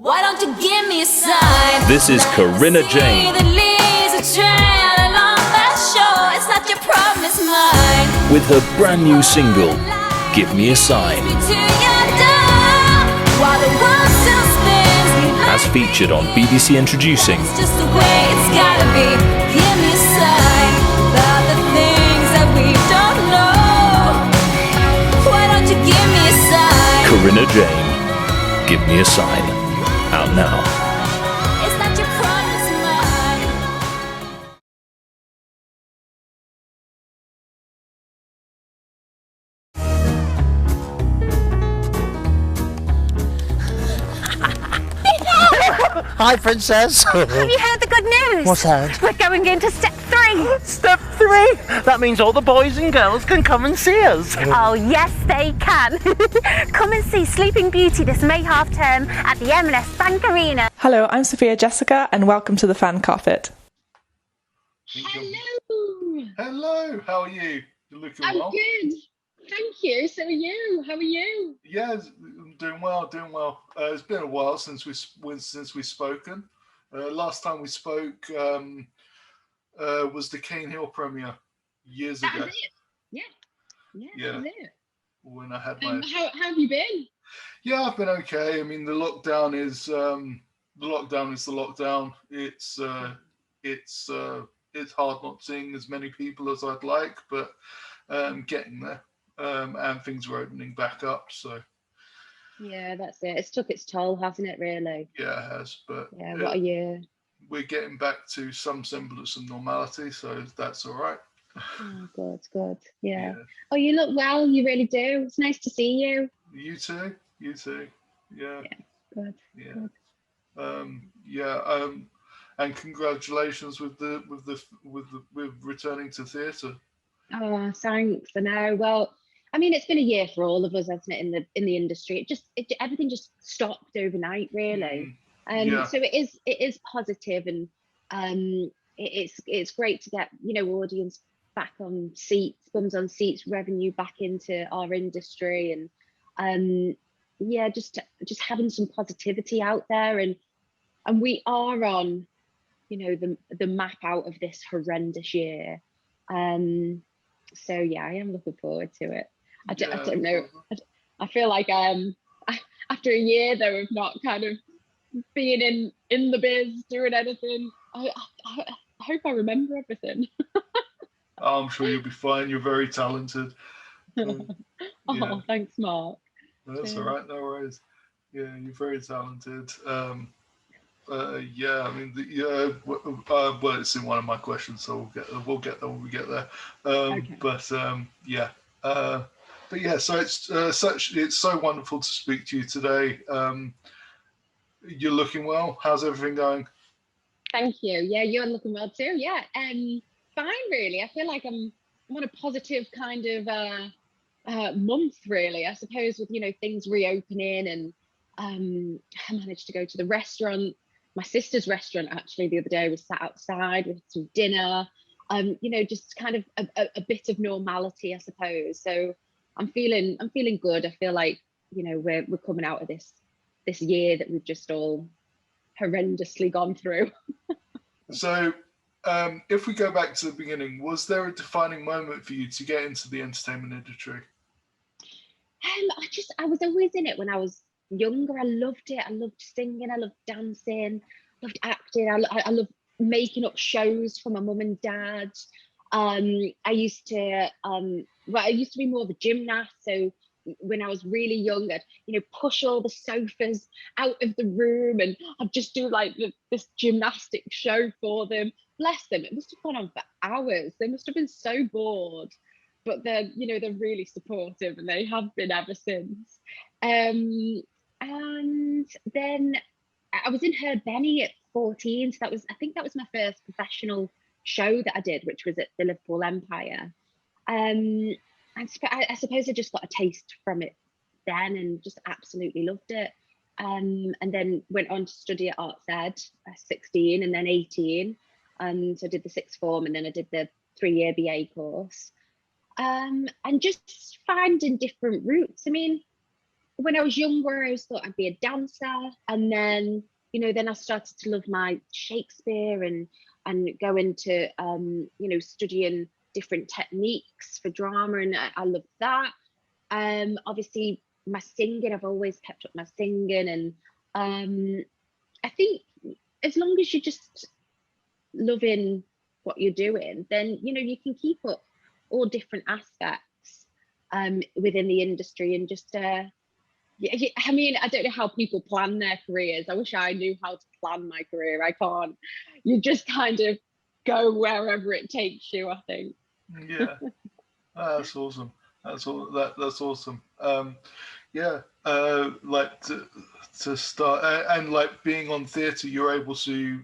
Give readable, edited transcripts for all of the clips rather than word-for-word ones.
Why don't you give me a sign? This is Corinna Jane. The leaves are trailing on that shore. It's not your problem, it's mine. With her brand new single, Give Me a Sign. Me to your door, while the world still spins. As featured on BBC Introducing. It's just the way it's gotta be. Give me a sign about the things that we don't know. Why don't you give me a sign? Corinna Jane, Give Me a Sign. Out now. It's not your problem, it's mine. Hi, Princess. Have you heard the good news? What's that? We're going into step 3. Step 3? That means all the boys and girls can come and see us. Oh, yes, they can. Come and see Sleeping Beauty this May half term at the M&S Bank Arena. Hello, I'm Sophia Jessica and welcome to the fan carpet. Hello. Hello, how are you? You're looking I'm well. good. Thank you. So are you? How are you? Yeah, I'm doing well, doing well. It's been a while since we've spoken. Last time we spoke was the Cane Hill premiere years That ago. was it. Yeah. Yeah, Yeah. that was it. When I had my How have you been? yeah, I've been okay. I mean, the lockdown is the lockdown. It's hard not seeing as many people as I'd like, but getting there. And things were opening back up, so Yeah, that's it. It's took its toll, hasn't it, really? yeah, it has. But Yeah, what a year. we're getting back to some semblance of normality, so that's all right. Oh, good, good. Yeah. Oh, you look well. You really do. It's nice to see you. You too. You too. Yeah. Good. Yeah. Good. And congratulations with returning to theatre. Oh, thanks. I know. Well, I mean, it's been a year for all of us, hasn't it, in the industry? Everything just stopped overnight, really. Yeah. So it is positive, and it's great to get audience back on seats, bums on seats, revenue back into our industry, and just having some positivity out there, and we are on the map out of this horrendous year. So yeah, I am looking forward to it. I don't know. I feel like after a year though of not kind of being in the biz, doing anything, I hope I remember everything. I'm sure you'll be fine. You're very talented. Oh, thanks, Mark. That's all right. No worries. Yeah, you're very talented. I mean, well, it's in one of my questions, so we'll get there when we get there. Okay. But yeah, so it's so wonderful to speak to you today. You're looking well. How's everything going? Thank you. Yeah, you're looking well too. Yeah, fine, really. I feel like I'm on a positive kind of month, really. I suppose with things reopening, and I managed to go to the restaurant. My sister's restaurant actually the other day. Was sat outside with some dinner. Just kind of a bit of normality, I suppose. So I'm feeling good. I feel like we're coming out of this year that we've just all horrendously gone through. So if we go back to the beginning, was there a defining moment for you to get into the entertainment industry? I was always in it when I was younger. I loved it. I loved singing. I loved dancing. Loved acting. I loved making up shows for my mum and dad. I used to be more of a gymnast. So when I was really young, I'd push all the sofas out of the room, and I'd just do like this gymnastic show for them. Bless them. It must have gone on for hours. They must have been so bored, but they're really supportive, and they have been ever since. And then I was in Her Benny at 14, so I think that was my first professional show that I did, which was at the Liverpool Empire. I suppose I just got a taste from it then, and just absolutely loved it. And then went on to study at Arts Ed at 16 and then 18. So I did the sixth form, and then I did the 3-year BA course. And just finding different routes. I mean, when I was younger, I always thought I'd be a dancer, and then then I started to love my Shakespeare and go into studying different techniques for drama, and I love that. Obviously, my singing, I've always kept up my singing, and I think as long as you're just loving what you're doing, then you can keep up all different aspects within the industry, and just I mean, I don't know how people plan their careers. I wish I knew how to plan my career. I can't. You just kind of go wherever it takes you, I think. Yeah. That's awesome. That's awesome. Yeah, like to start and like being on theatre, you're able to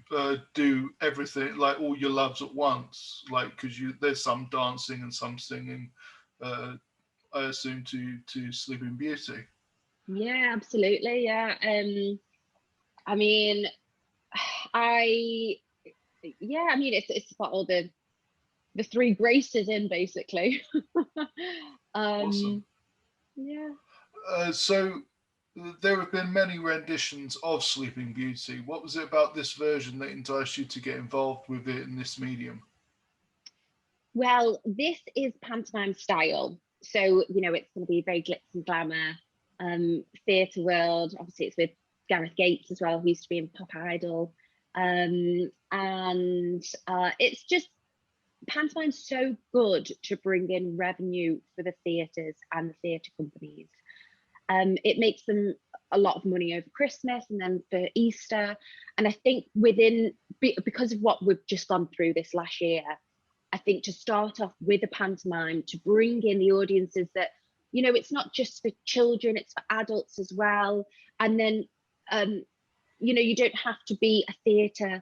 do everything, like all your loves at once, like because there's some dancing and some singing. I assume to Sleeping Beauty. Yeah, absolutely. Yeah. I mean, it's got all the three graces in, basically. Awesome. Yeah. So there have been many renditions of Sleeping Beauty. What was it about this version that enticed you to get involved with it in this medium? Well, this is pantomime style, so it's going to be very glitz and glamour. Theatre world, obviously it's with Gareth Gates as well, who used to be in Pop Idol, and it's just pantomime's so good to bring in revenue for the theatres and the theatre companies. It makes them a lot of money over Christmas and then for Easter, and I think because of what we've just gone through this last year, I think to start off with a pantomime to bring in the audiences that it's not just for children, it's for adults as well. And then, you don't have to be a theatre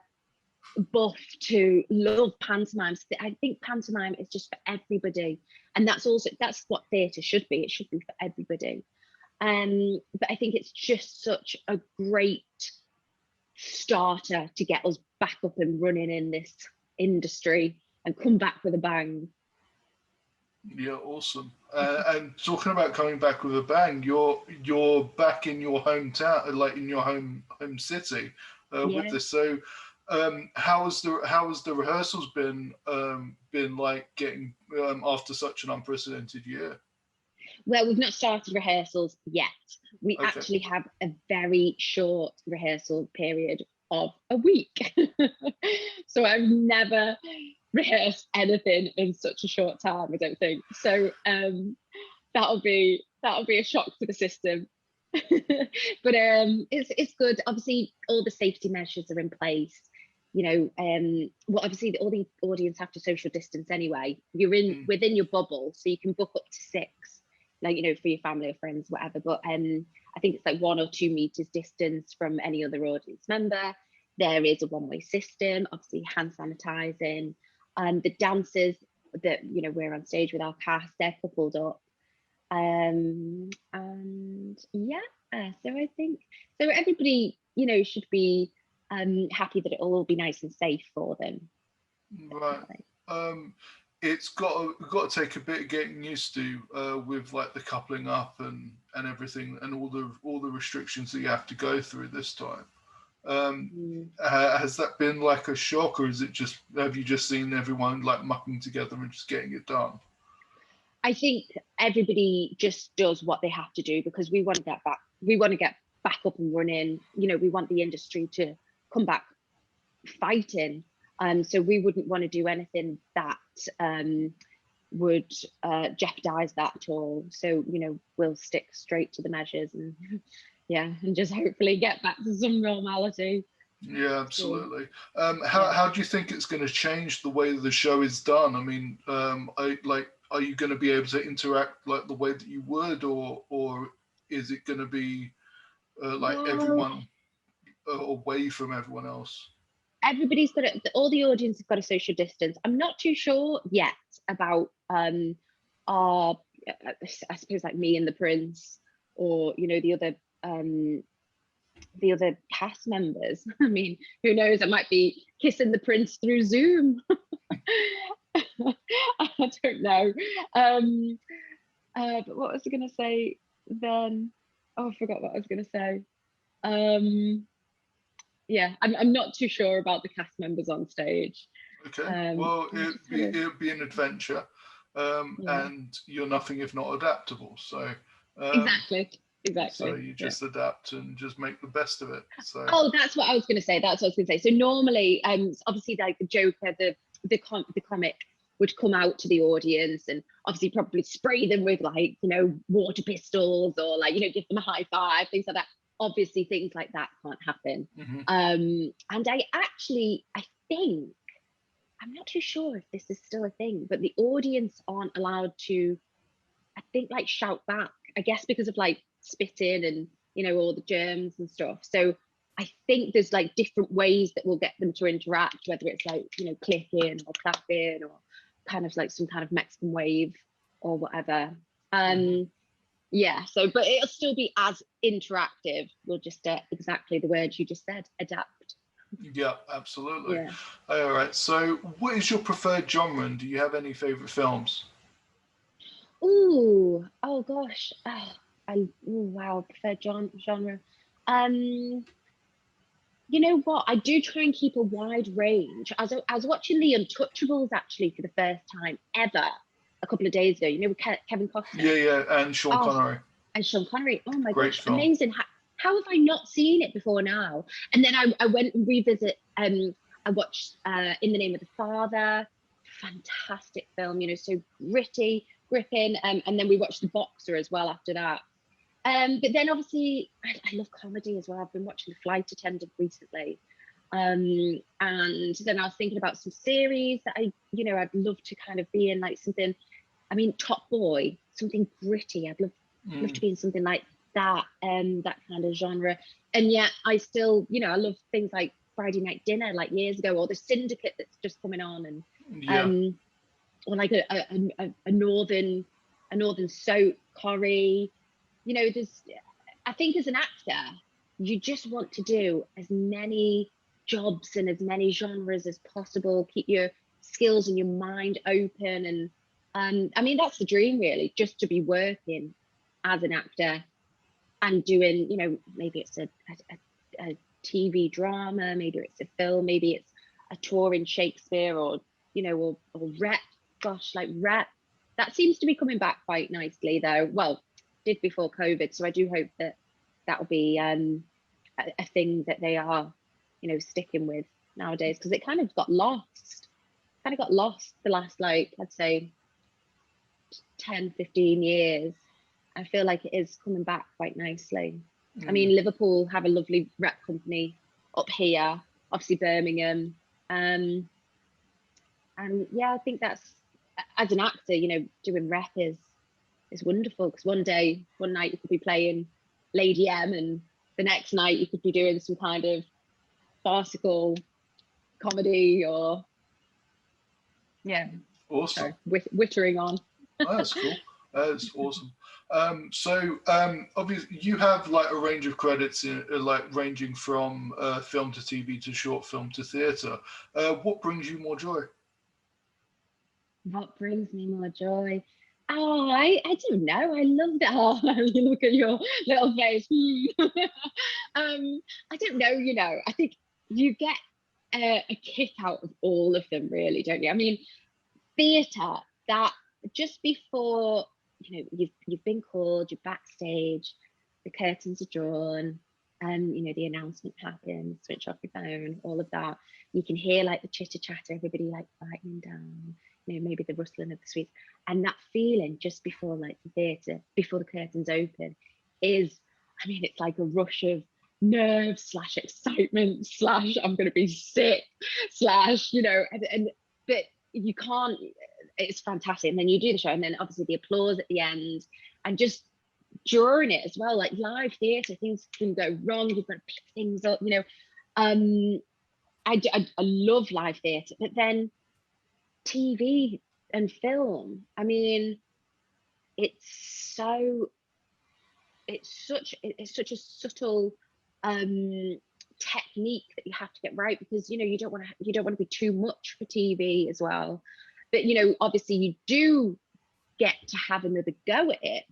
buff to love pantomimes. I think pantomime is just for everybody. And that's what theatre should be. It should be for everybody. But I think it's just such a great starter to get us back up and running in this industry and come back with a bang. Yeah, awesome. And talking about coming back with a bang, you're back in your hometown, like in your home city, with this. So, how has the rehearsals been like getting after such an unprecedented year? Well, we've not started rehearsals yet. We actually have a very short rehearsal period of a week. So I've never rehearsed anything in such a short time, I don't think. So that'll be a shock to the system. But it's good. Obviously, all the safety measures are in place. Well, obviously all the audience have to social distance anyway. You're within your bubble, so you can book up to 6, like for your family or friends, whatever. But I think it's like 1 or 2 meters distance from any other audience member. There is a one-way system, obviously hand sanitizing. The dancers that we're on stage with our cast, they're coupled up, and yeah. So I think everybody should be happy that it'll all be nice and safe for them. Right. It's got to take a bit of getting used to with like the coupling up and everything and all the restrictions that you have to go through this time. Has that been like a shock, or is it have you just seen everyone like mucking together and just getting it done? I think everybody just does what they have to do because we want to get back. We want to get back up and running. We want the industry to come back fighting. So we wouldn't want to do anything that would jeopardize that at all. So we'll stick straight to the measures and and just hopefully get back to some normality. Yeah, absolutely. How do you think it's going to change the way the show is done? I mean, are you going to be able to interact like the way that you would, or is it going to be everyone away from everyone else? Everybody's got all the audience have got a social distance. I'm not too sure yet about our, I suppose, like me and the Prince, or the other cast members. I mean, who knows? I might be kissing the Prince through Zoom. I don't know. But what was I going to say then? Oh, I forgot what I was going to say. Yeah, I'm not too sure about the cast members on stage. Okay. Well, I'm just gonna, it'd be an adventure, yeah, and you're nothing if not adaptable. So, exactly, so exactly. you Yeah. just adapt and just make the best of it. So, Oh, that's what I was going to say. That's what I was going to say. So normally, obviously, like the Joker, the comic would come out to the audience and obviously probably spray them with like water pistols or like give them a high five, things like that. Obviously, things like that can't happen. mhm. And I think I'm not too sure if this is still a thing, but the audience aren't allowed to, I think, like shout back. I guess because of like spitting and all the germs and stuff. So I think there's like different ways that will get them to interact, whether it's like clicking or clapping or kind of like some kind of Mexican wave or whatever. Yeah. So, but it'll still be as interactive. We'll just exactly the words you just said, adapt. Yeah, absolutely. Yeah. All right. So, what is your preferred genre, and do you have any favorite films? Ooh. Oh gosh. Wow. Preferred genre. Um. You know what? I do try and keep a wide range. I was watching The Untouchables actually for the first time ever a couple of days ago. With Kevin Yeah, Costner. yeah, and Sean Oh, Connery. and Sean Connery. Oh my Great gosh, film. amazing! How have I not seen it before now? And then I went and revisit. I watched In the Name of the Father. Fantastic film. So gritty, gripping. And then we watched The Boxer as well after that. But then obviously I love comedy as well. I've been watching The Flight Attendant recently. And then I was thinking about some series that I'd love to kind of be in, like something. I mean, Top Boy, something gritty. I'd love to be in something like that, that kind of genre. And yet I still, I love things like Friday Night Dinner, like years ago, or The Syndicate that's just coming on, and Yeah. or like a northern soap, Corrie. There's. I think as an actor, you just want to do as many jobs and as many genres as possible. Keep your skills and your mind open, and I mean that's the dream really, just to be working as an actor and doing, maybe it's a TV drama, maybe it's a film, maybe it's a tour in Shakespeare or or rep. Gosh, like rep. That seems to be coming back quite nicely though. Well, did before COVID, so I do hope that will be a thing that they are, sticking with nowadays, because it kind of got lost. The last, like, I'd say 10, 15 years. I feel like it is coming back quite nicely. I mean, Liverpool have a lovely rep company up here, obviously Birmingham. And yeah, I think that's, as an actor, doing rep is wonderful, because one night you could be playing Lady M, and the next night you could be doing some kind of farcical comedy or Awesome. wittering on. Oh, that's cool. That's awesome. So obviously you have like a range of credits like ranging from film to TV to short film to theatre. What brings you more joy? What brings me more joy? Oh, I don't know. I love that. Oh, you look at your little face. I don't know. I think you get a kick out of all of them, really, don't you? I mean, theatre, that just before you've been called, you're backstage, the curtains are drawn, and the announcement happens, switch off your phone, all of that. You can hear like the chitter chatter, everybody like quieting down, maybe the rustling of the sweets, and that feeling just before like the theatre, before the curtains open, is, I mean, it's like a rush of nerves / excitement / I'm going to be sick / and but you can't, it's fantastic. And then you do the show, and then obviously the applause at the end, and just during it as well, like live theatre, things can go wrong, you've got to pick things up, I love live theatre. But then TV and film, I mean, it's such a subtle technique that you have to get right, because you don't want to be too much for TV as well. But obviously you do get to have another go at it.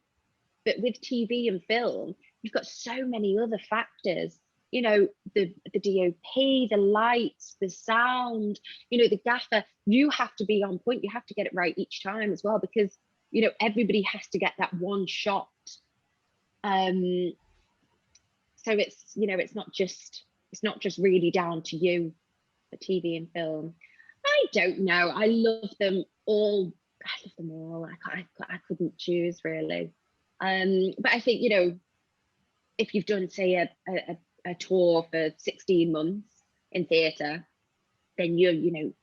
But with TV and film, you've got so many other factors. You know, the DOP, the lights, the sound, you know, the gaffer. You have to be on point. You have to get it right each time as well, because, you know, everybody has to get that one shot. So it's, you know, it's not just really down to you for TV and film. I don't know. I love them all. I couldn't choose really. But I think, you know, if you've done, say, a tour for 16 months in theatre, then you know,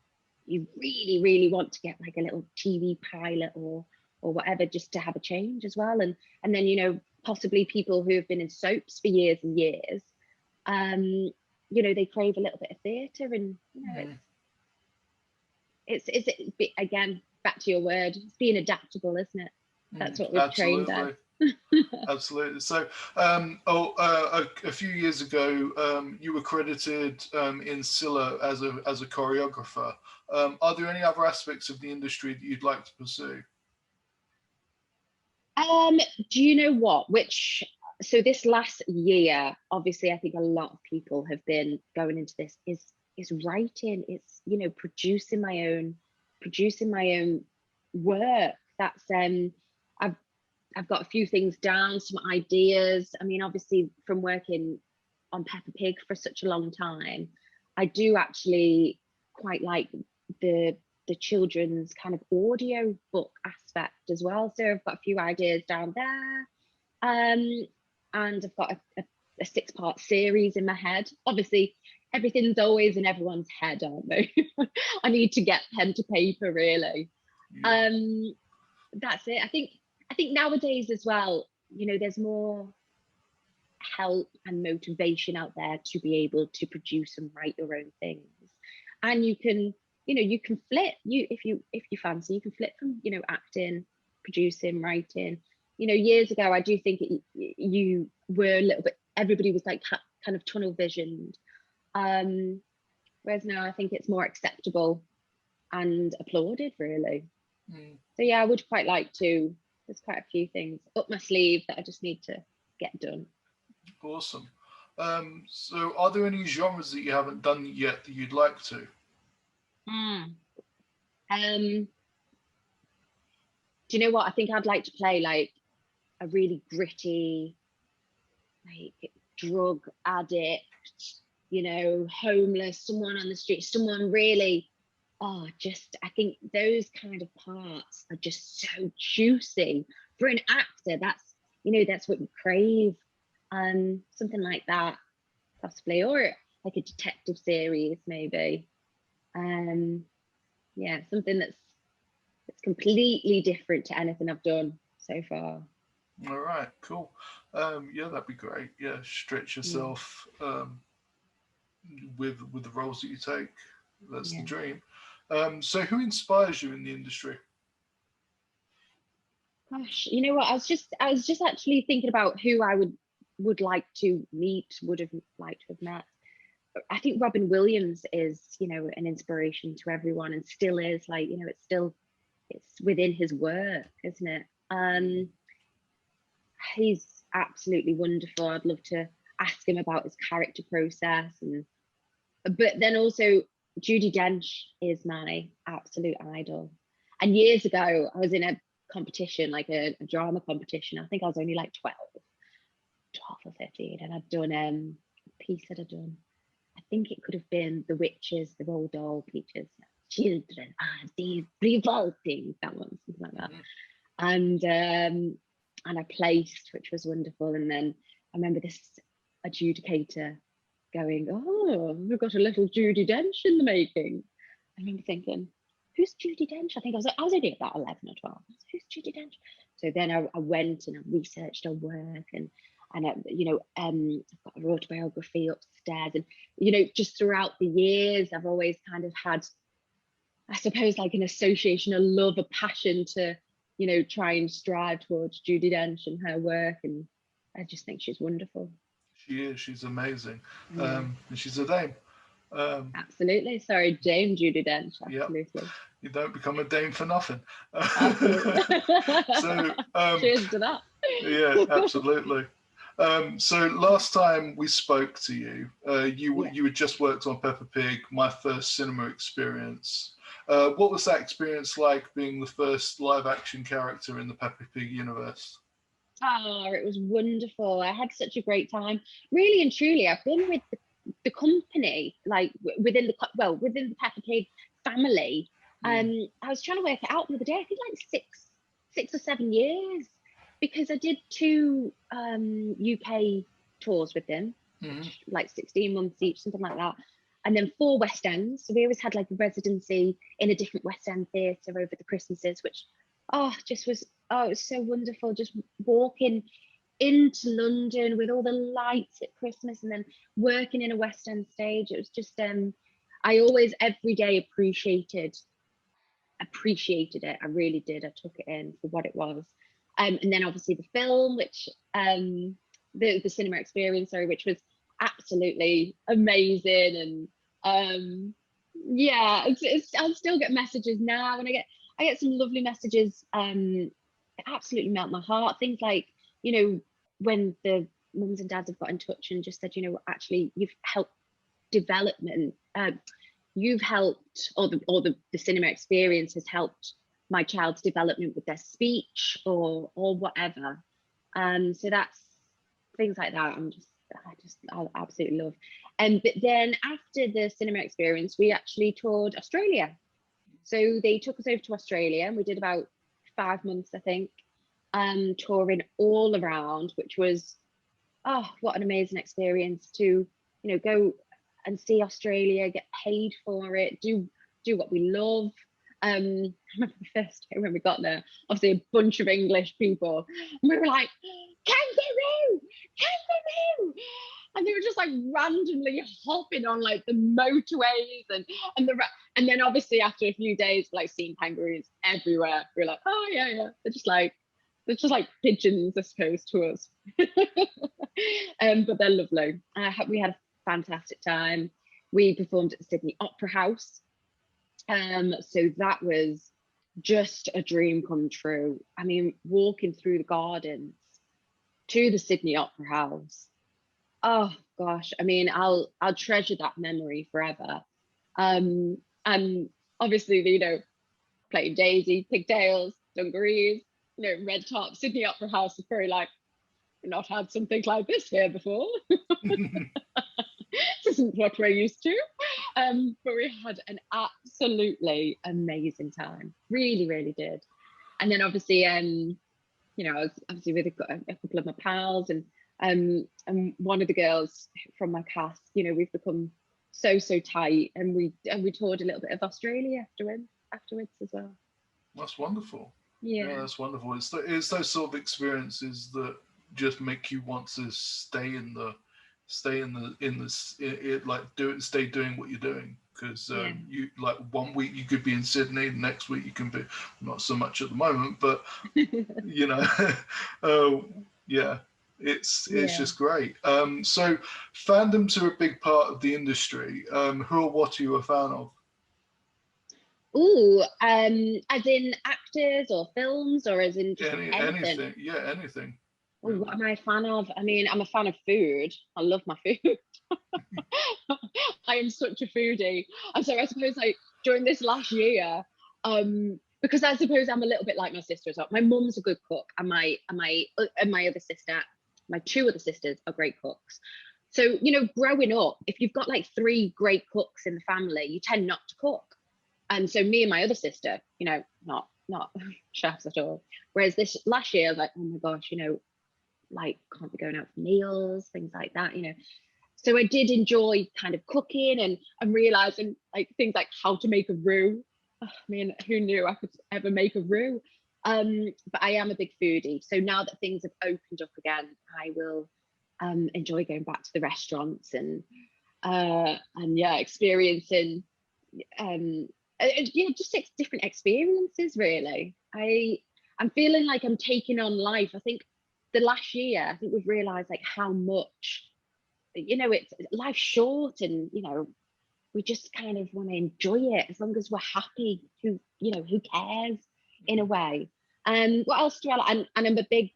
you really, really want to get like a little TV pilot or whatever, just to have a change as well. And then, you know, possibly people who have been in soaps for years and years, you know, they crave a little bit of theatre, and, you know, it's again, back to your word, it's being adaptable, isn't it? That's what we've trained as. Absolutely. So, a few years ago, you were credited in Scylla as a choreographer. Are there any other aspects of the industry that you'd like to pursue? Do you know what? So this last year, obviously, I think a lot of people have been going into this is writing. It's, you know, producing my own work. That's I've got a few things down, some ideas. I mean, obviously, from working on Peppa Pig for such a long time, I do actually quite like the children's kind of audio book aspect as well. So I've got a few ideas down there. And I've got a 6-part series in my head. Obviously, everything's always in everyone's head, aren't they? I need to get pen to paper, really. Yeah. That's it. I think nowadays as well, you know, there's more help and motivation out there to be able to produce and write your own things. And you can, you know, you can flip. If you fancy, you can flip from, you know, acting, producing, writing. You know, years ago, I do think you were a little bit, everybody was like kind of tunnel visioned. Whereas now I think it's more acceptable and applauded, really. So yeah, I would quite like to, there's quite a few things up my sleeve that I just need to get done. Awesome. So are there any genres that you haven't done yet that you'd like to? Do you know what? I think I'd like to play like a really gritty, like drug addict, you know, homeless, someone on the street, someone really, I think those kind of parts are just so juicy for an actor. That's, you know, that's what you crave. Something like that, possibly, or like a detective series, maybe. Yeah, something that's completely different to anything I've done so far. All right, cool. Yeah, that'd be great. Yeah, stretch yourself with the roles that you take. That's the dream. So who inspires you in the industry? Gosh, you know what? I was just actually thinking about who I would like to meet, would have liked to have met. I think Robin Williams is, you know, an inspiration to everyone, and still is. Like, you know, it's within his work, isn't it? He's absolutely wonderful. I'd love to ask him about his character process, but then also Judi Dench is my absolute idol. And years ago, I was in a competition, like a drama competition. I think I was only like 12 or 13, and I'd done a piece that I'd done. I think it could have been The Witches, the Roald Dahl pictures. Children are these revolting, that one, something like that. And I placed, which was wonderful. And then I remember this adjudicator going, "Oh, we've got a little Judi Dench in the making." I remember thinking, "Who's Judi Dench?" I think I was only about 11 or 12. Who's Judi Dench? So then I went and I researched her work, and you know, I've got her autobiography upstairs, and you know, just throughout the years, I've always kind of had, I suppose, like an association, a love, a passion to, you know, try and strive towards Judi Dench and her work, and I just think she's wonderful. She is. She's amazing. And she's a dame. Absolutely. Sorry, Dame Judi Dench. Absolutely. Yep. You don't become a dame for nothing. So, cheers to that. Yeah, absolutely. So last time we spoke to you, you had just worked on Peppa Pig, my first cinema experience. What was that experience like, being the first live action character in the Peppa Pig universe? Oh, it was wonderful. I had such a great time. Really and truly, I've been with the company, like within the Peppa Pig family. I was trying to work it out the other day. I think like six or 7 years, because I did 2 UK tours with them, like 16 months each, something like that. And then 4 West Ends. So we always had like a residency in a different West End theatre over the Christmases, which it was so wonderful, just walking into London with all the lights at Christmas and then working in a West End stage. It was just I always every day appreciated it. I really did. I took it in for what it was. And then obviously the film, which the cinema experience, sorry, which was absolutely amazing. And I'll still get messages now, and I get some lovely messages. It absolutely melt my heart. Things like, you know, when the mums and dads have got in touch and just said, you know, actually you've helped development. You've helped, or the cinema experience has helped my child's development with their speech or whatever. So that's things like that. I absolutely love. But then after the cinema experience, we actually toured Australia. So they took us over to Australia, and we did about 5 months, I think, touring all around, which was, what an amazing experience to, you know, go and see Australia, get paid for it, do what we love. I remember the first day when we got there, obviously a bunch of English people, and we were like, kangaroo, kangaroo, and they were just like randomly hopping on like the motorways and then obviously after a few days, like seeing kangaroos everywhere, we were like, oh yeah, they're just like pigeons, I suppose, to us. But they're lovely. We had a fantastic time. We performed at the Sydney Opera House. So that was just a dream come true. I mean, walking through the gardens to the Sydney Opera House. Oh gosh, I mean, I'll treasure that memory forever. And obviously, you know, playing Daisy, pigtails, dungarees, you know, red top. Sydney Opera House is very like, we've not had something like this here before. This isn't what we're used to. But we had an absolutely amazing time. Really, really did. And then obviously, you know, I was obviously with a couple of my pals and one of the girls from my cast, you know, we've become so tight, and we toured a little bit of Australia afterwards as well. That's wonderful. Yeah, that's wonderful. It's those sort of experiences that just make you want to stay doing what you're doing, because you, like, 1 week you could be in Sydney, the next week you can be, not so much at the moment, but you know, it's just great. So fandoms are a big part of the industry. Who or what are you a fan of? Ooh, as in actors or films, or as in just anything? Yeah, anything. Ooh, what am I a fan of? I mean, I'm a fan of food. I love my food. I am such a foodie. And so I suppose, like, during this last year, because I suppose I'm a little bit like my sister as well. My mum's a good cook, and my other sister, my 2 other sisters are great cooks. So, you know, growing up, if you've got like 3 great cooks in the family, you tend not to cook. And so me and my other sister, you know, not chefs at all. Whereas this last year, I was like, oh my gosh, you know, like, can't be going out for meals, things like that, you know. So I did enjoy kind of cooking and realizing, like, things like how to make a roux. I mean, who knew I could ever make a roux? But I am a big foodie. So now that things have opened up again, I will enjoy going back to the restaurants and experiencing just different experiences, really. I'm feeling like I'm taking on life. I think the last year, I think we've realized like how much, you know, it's life's short, and, you know, we just kind of want to enjoy it as long as we're happy. Who cares, in a way. What else do I like? And I'm a big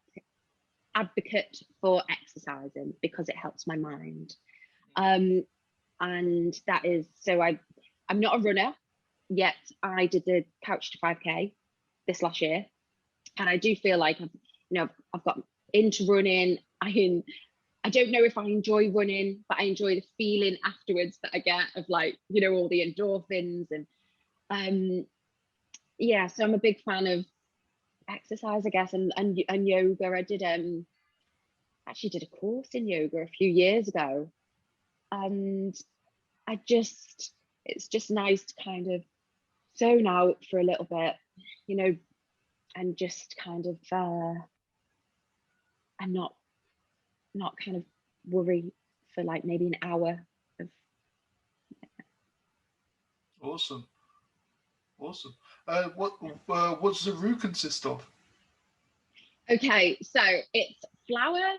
advocate for exercising because it helps my mind. And that is, so I'm not a runner yet. I did the Couch to 5K this last year, and I do feel like I've got into running. I don't know if I enjoy running, but I enjoy the feeling afterwards that I get of like, all the endorphins and yeah. So I'm a big fan of exercise, I guess, and yoga. I did actually did a course in yoga a few years ago, and it's just nice to kind of zone out for a little bit, and just kind of and not kind of worry for like maybe an hour of. Awesome. What does the roux consist of? Okay, so it's flour.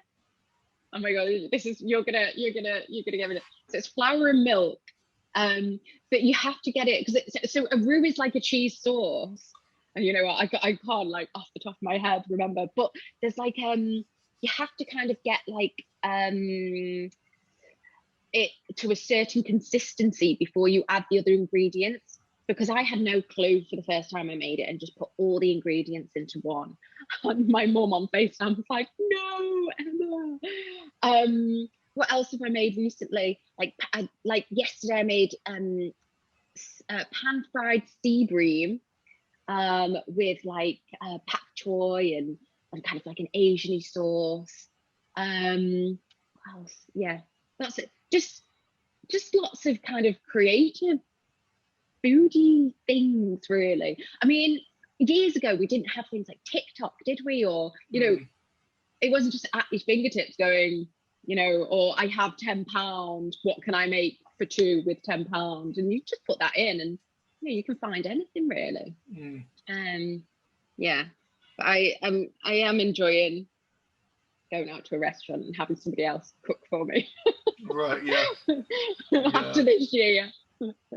Oh my god, this is you're gonna give it. So it's flour and milk, but you have to get it because so a roux is like a cheese sauce, and you know what, I can't like off the top of my head remember, but there's like you have to kind of get like it to a certain consistency before you add the other ingredients, because I had no clue for the first time I made it and just put all the ingredients into one. And my mum on FaceTime was like, no, Emma. What else have I made recently? Like yesterday I made pan-fried sea bream with like pak choy and kind of like an Asian-y sauce. What else? Yeah, that's it. Just lots of kind of creative foodie things, really. I mean, years ago we didn't have things like TikTok, did we? Or it wasn't just at your fingertips going, or I have £10, what can I make for two with £10? And you just put that in and you can find anything, really. Yeah, but I am enjoying going out to a restaurant and having somebody else cook for me. Right, yeah. After this year.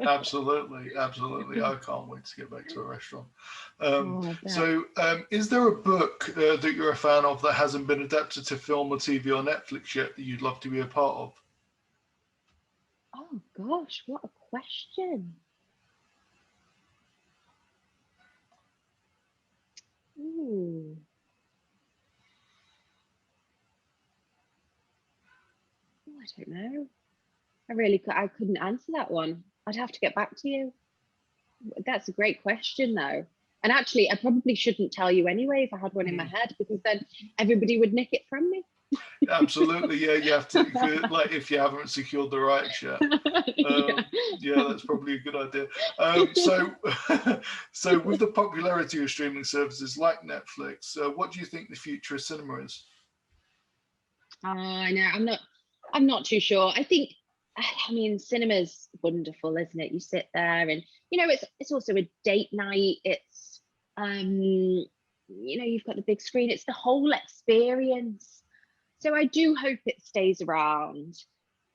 Absolutely. I can't wait to get back to a restaurant. So is there a book that you're a fan of that hasn't been adapted to film or TV or Netflix yet that you'd love to be a part of? Oh gosh, what a question. Ooh. Oh, I don't know. I couldn't answer that one. I'd have to get back to you. That's a great question, though. And actually, I probably shouldn't tell you anyway if I had one in my head, because then everybody would nick it from me. Absolutely, yeah. You have to, like, if you haven't secured the rights yet. Yeah, that's probably a good idea. So with the popularity of streaming services like Netflix, what do you think the future of cinema is? I know. I'm not too sure. I mean, cinema's wonderful, isn't it? You sit there and, it's also a date night. It's, you've got the big screen. It's the whole experience. So I do hope it stays around.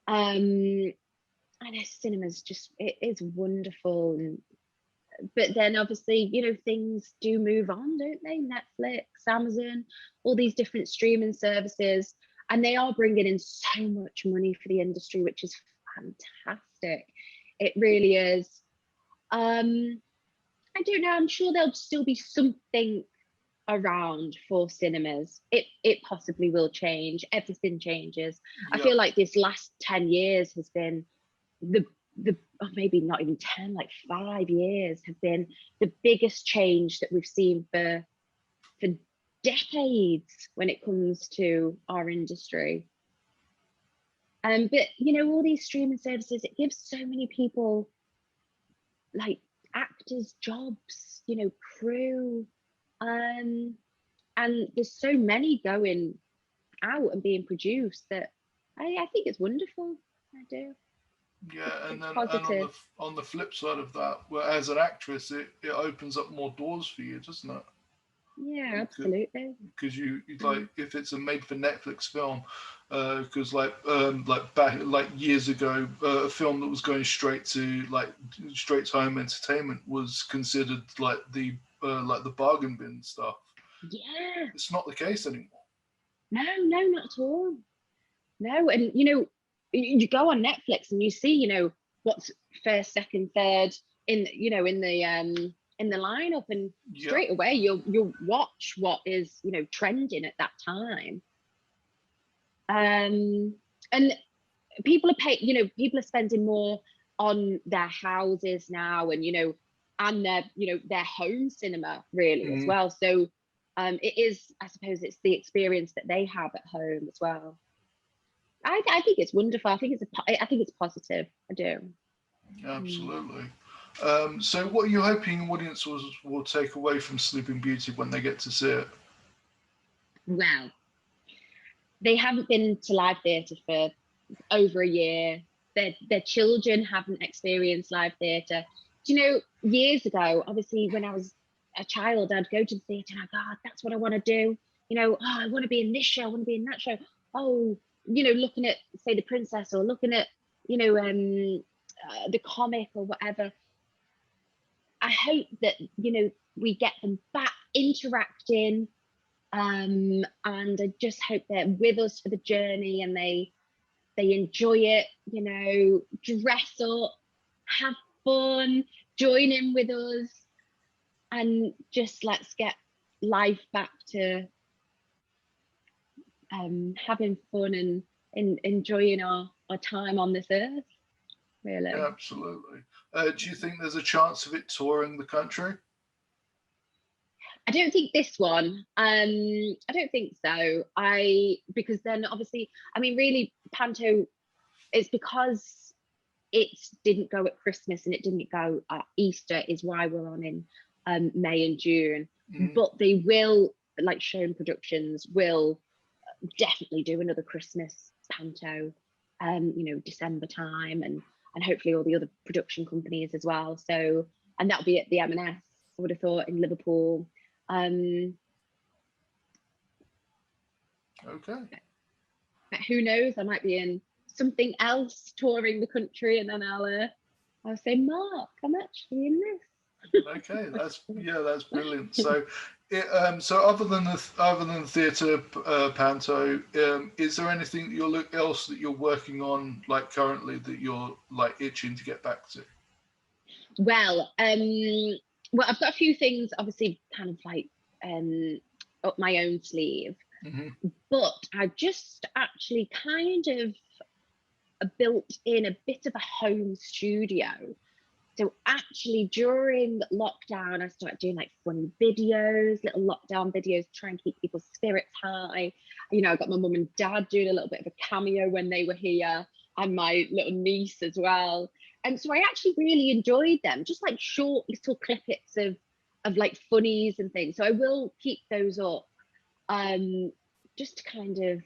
I know cinema's it is wonderful. But then obviously, things do move on, don't they? Netflix, Amazon, all these different streaming services. And they are bringing in so much money for the industry, which is fantastic. It really is. I don't know. I'm sure there'll still be something around for cinemas. It possibly will change. Everything changes. Yeah. I feel like this last 10 years has been maybe not even 10, like 5 years have been the biggest change that we've seen for decades when it comes to our industry. But all these streaming services, it gives so many people like actors jobs, crew, and there's so many going out and being produced that I think it's wonderful. I do. Yeah, and on the flip side of that, well, as an actress, it opens up more doors for you, doesn't it? Yeah, absolutely. Because you like, if it's a made for Netflix film, because back years ago, a film that was going straight to home entertainment was considered like the bargain bin stuff. Yeah, it's not the case anymore. No, not at all. No, and you go on Netflix and you see, what's first, second, third in the lineup, and straight away you'll watch what is trending at that time. And people are spending more on their houses now, and and their home cinema really as well. So it is, I suppose, it's the experience that they have at home as well. I think it's wonderful. I think it's positive. I do. Absolutely. So what are you hoping audiences will take away from Sleeping Beauty when they get to see it? Well, they haven't been to live theatre for over a year. Their children haven't experienced live theatre. Do you know, years ago, obviously, when I was a child, I'd go to the theatre and I'd go, oh, that's what I want to do. I want to be in this show, I want to be in that show. Oh, looking at, say, The Princess, or looking at, the comic or whatever. I hope that, we get them back interacting. And I just hope they're with us for the journey and they enjoy it, dress up, have fun, join in with us, and just let's get life back to having fun and enjoying our time on this earth, really. Absolutely. Do you think there's a chance of it touring the country? I don't think this one. I don't think so. Because then obviously, really, Panto, it's because it didn't go at Christmas and it didn't go at Easter is why we're on in May and June. But they will, like Shown Productions, will definitely do another Christmas Panto, December time, and hopefully all the other production companies as well. So, and that'll be at the M&S, I would have thought, in Liverpool. Okay. But who knows? I might be in something else touring the country, and then I'll say, Marc, I'm actually in this. Okay, that's brilliant. So, so other than the theatre Panto, is there anything else that you're working on, like currently, that you're like itching to get back to? Well, I've got a few things, obviously, kind of like up my own sleeve, but I've just actually kind of built in a bit of a home studio. So actually, during lockdown, I started doing like funny videos, little lockdown videos, to try and keep people's spirits high. I got my mum and dad doing a little bit of a cameo when they were here, and my little niece as well. And so I actually really enjoyed them, just like short little clippets of like funnies and things. So I will keep those up, just to kind of,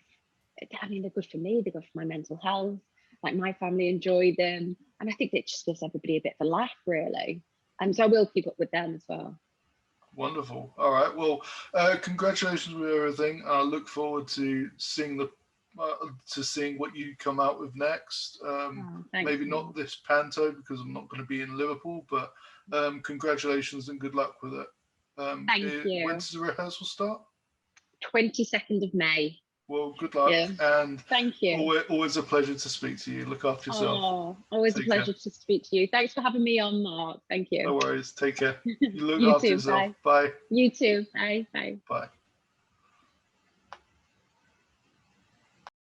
they're good for me, they're good for my mental health. Like, my family enjoy them, and I think it just gives everybody a bit of a laugh, really. And so I will keep up with them as well. Wonderful. All right. Well, congratulations with everything. I look forward to seeing what you come out with next. Maybe not this Panto, because I'm not going to be in Liverpool, but congratulations and good luck with it. Thank you. When does the rehearsal start? 22nd of May. Well, good luck, and thank you. Always a pleasure to speak to you. Look after yourself. Oh, always a pleasure to speak to you. Thanks for having me on, Marc. Thank you. No worries. Take care. You look after yourself. Bye. You too. Bye. Bye. Bye.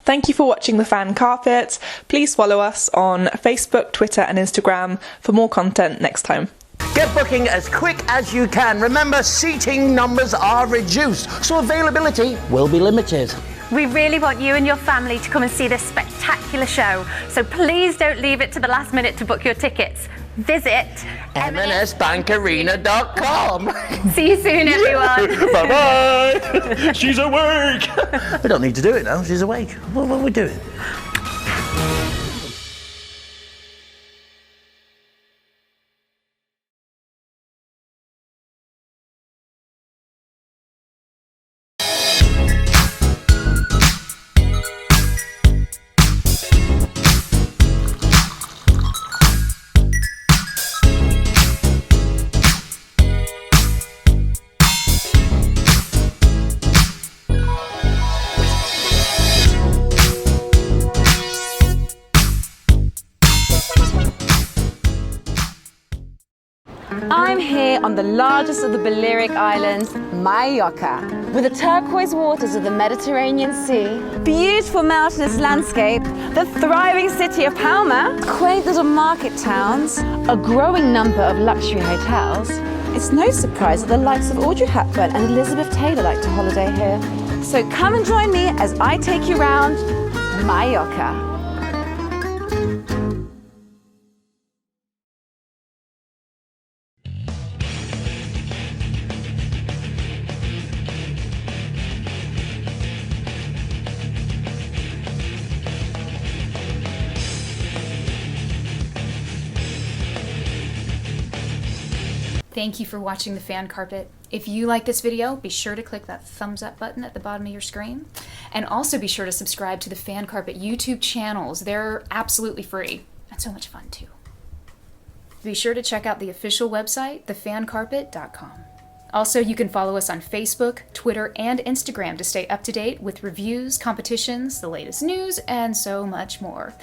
Thank you for watching The Fan Carpet. Please follow us on Facebook, Twitter and Instagram for more content next time. Get booking as quick as you can. Remember, seating numbers are reduced, so availability will be limited. We really want you and your family to come and see this spectacular show, so please don't leave it to the last minute to book your tickets. Visit M&SBankArena.com. See you soon, everyone. Bye-bye. She's awake. We don't need to do it now. She's awake. What are we doing? I'm here on the largest of the Balearic Islands, Mallorca, with the turquoise waters of the Mediterranean Sea, beautiful mountainous landscape, the thriving city of Palma, quaint little market towns, a growing number of luxury hotels. It's no surprise that the likes of Audrey Hepburn and Elizabeth Taylor like to holiday here. So come and join me as I take you round Mallorca. Thank you for watching The Fan Carpet. If you like this video, be sure to click that thumbs up button at the bottom of your screen. And also be sure to subscribe to the Fan Carpet YouTube channels. They're absolutely free and so much fun too. Be sure to check out the official website, thefancarpet.com. Also, you can follow us on Facebook, Twitter, and Instagram to stay up to date with reviews, competitions, the latest news, and so much more.